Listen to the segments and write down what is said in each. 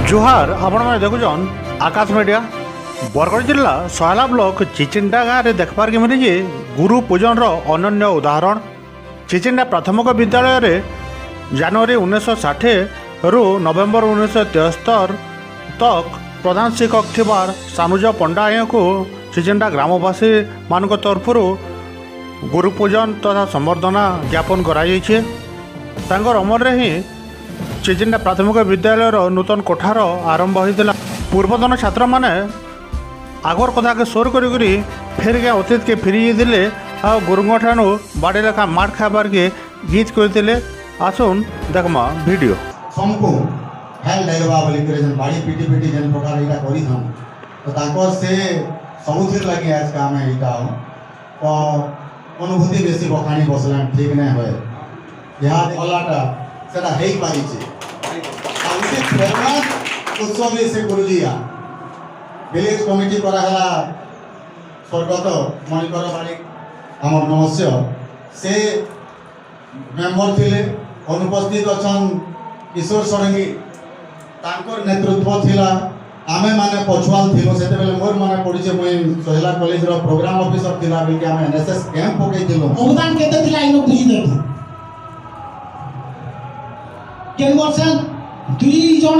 जुहार आपण मैंने देखुन आकाश मीडिया बरगढ़ जिला सहेला ब्लॉक चिचिंडा गाँव में देखबार के मिली गुरु पूजन अनन्य उदाहरण। चिचिंडा प्राथमिक विद्यालय रे जनवरी 1960 रु नवेम्बर 1973 तक प्रधान शिक्षक थिबार सानुज पंडा को चिचिंडा ग्रामवासी मान तरफ गुरु पूजन तथा संबर्धना ज्ञापन कराई। अमर ही चिचिंडा प्राथमिक विद्यालय नूतन कोठार आरंभ होता। पूर्वतन छात्र मैंने आगर कथा के सोर करी फेर के अतीत के फिरी देले आ गुरुंग ठाणु बाड़ी लेखा मार खाबार के गीत करते। आसुन देखमा वीडियो हमको हेल डायलवा बोली करे जन बाड़ी पीटी पीटी जन प्रकार इटा करी हम तो ताको से सबुथिर लगी आज का मैं इटा तो अनुभूति बेसी बखानी बसला ठीक नहीं होय यहाँ अलाटा सेटा हेई पारी छे आउसे प्रेरणा उत्सव से गुरुजिया विलेज कमिटी करा हला स्वर्गत मणिकर बारिक हमर नमस्य से मेंबर थिले अनुपस्थित अछन किशोर सरंगी तांकर नेतृत्व थिला आमे माने पछुआल थिलो सेते बेले मोर माने पडिचे मुई सोहेला कॉलेज रो प्रोग्राम ऑफिसर थिला बिके आमे एनएसएस कैंप पके थिलो अवदान केते थिला इनो बुझी देथु केन वर्षन दुई जण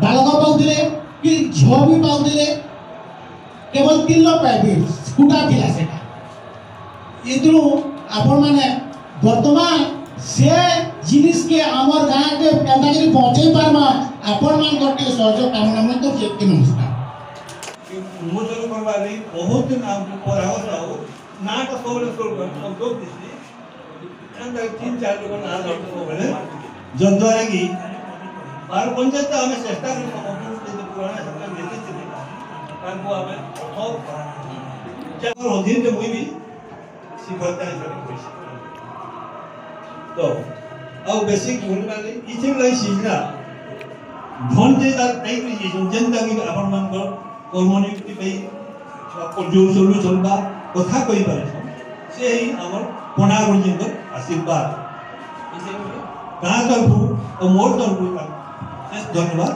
बालक पाउथिले कि झो भी पाउथिले केवल 3 लोग पाइबे स्कूटा थिला सेटा इतरो आपण माने वर्तमान से जिनिस के आमर गाँव के केंता करी पहुंचे पारमा आपण मान करके सहयोग कामना में तो एक नमस्कार मोचन करवाली बहुत दिन हम पर आओ ना तो सोले सोल हम दो दिसली अंदर 3-4 लोग ना तो बोले जंद्वारा की बार पंचायत हमें चेष्टा करते पुराना सरकार देते थे ताको हमें और जब अधीन के मुई भी सिफरता है तो अब बेसिक होने वाले इसे लाई सीजना धन जे ता टाइप री जनता की अपन मन को कर्मनियुक्ति पे को जो सॉल्यूशन बा कथा कहि पारे से ही हमर पणा गुरुजी को आशीर्वाद इसे कहां तरफु और मोर तरफु धन्यवाद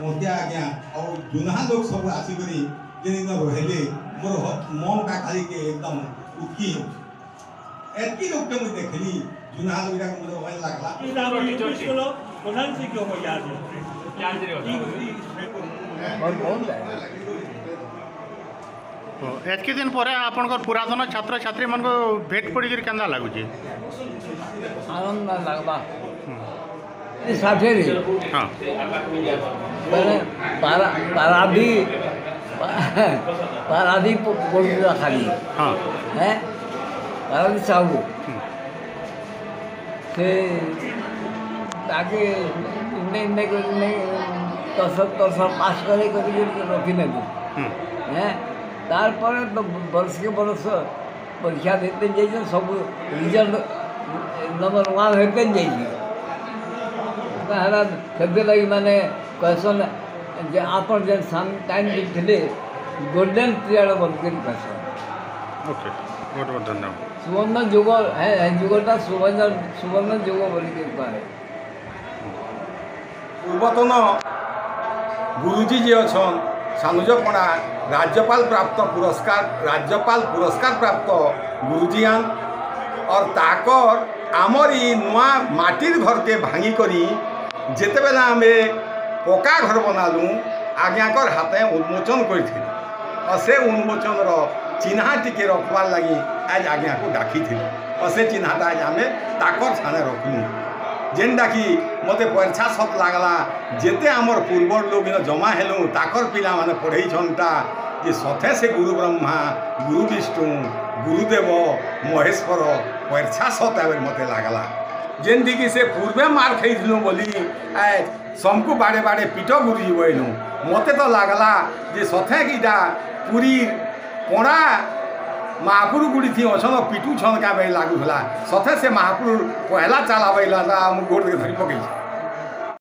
मोतिया आज्ञा और जुनहा लोग सब आसी करी जेन रहले मोर मन का खाली के एकदम उकी एतकी लोग के मुझे देखली जुनहा लोग का मुझे होय लागला इदा चलो प्रधान से क्यों को याद और कौन जाए एतकी दिन पर आपण पुरातन छात्र छात्री मन को भेट पड़ी केंदा लागुची आनंद लगवा साथे रे हां मैंने पारादी बोलता खाली हां हैं पारादी साहू से ताकि इन्ने को तस पास करे रखी नहीं हैं तार पर तो वर्ष के वर्ष परीक्षा देते जाइए सब रिजल्ट नंबर 1 होते जाइए से लगी मैंने क्वेश्चन जे आपन जे टाइम थे गोल्डन पीरियड बोलकर क्वेश्चन ओके बहुत बहुत धन्यवाद सुवर्ण युग है युगटा सुवर्ण युग बोल के कहे पूर्वतन गुरुजी जी अच्छा सानुज पणा राज्यपाल पुरस्कार प्राप्त गुरुजीयान और ताकर आमरी नुआ माटिर घर के भांगी करी जेते बेला हमें पक्का घर बनालु आज्ञाकर हाथे उन्मोचन करथिले और से उन्मोचन चिन्हा टिके रखबार लगी आज आज्ञा को डाकी थी और से चिन्हाटा आज आम ताकर थाने रखलु जेनटा कि मते परीक्षा सत लागला जेते आमर पूर्वर लोग जमा हेलु ताकर पिला माने पढ़ई छनटा जे सथे से गुरु ब्रह्मा गुरु विष्णु गुरुदेव महेश्वर परीक्षा सत आवे मते लागला जेनटी कि से पूर्वे मार खाइलु बोली समकु बाड़े बाड़े पीठ गुरुजी बोलु मते तो लागला जे सथे कीटा पूरी पणा महापुर गुड़ी थी अछन पिटू छन का लागुला सथे से महापुर पहला चला गोड़ धरी पकई।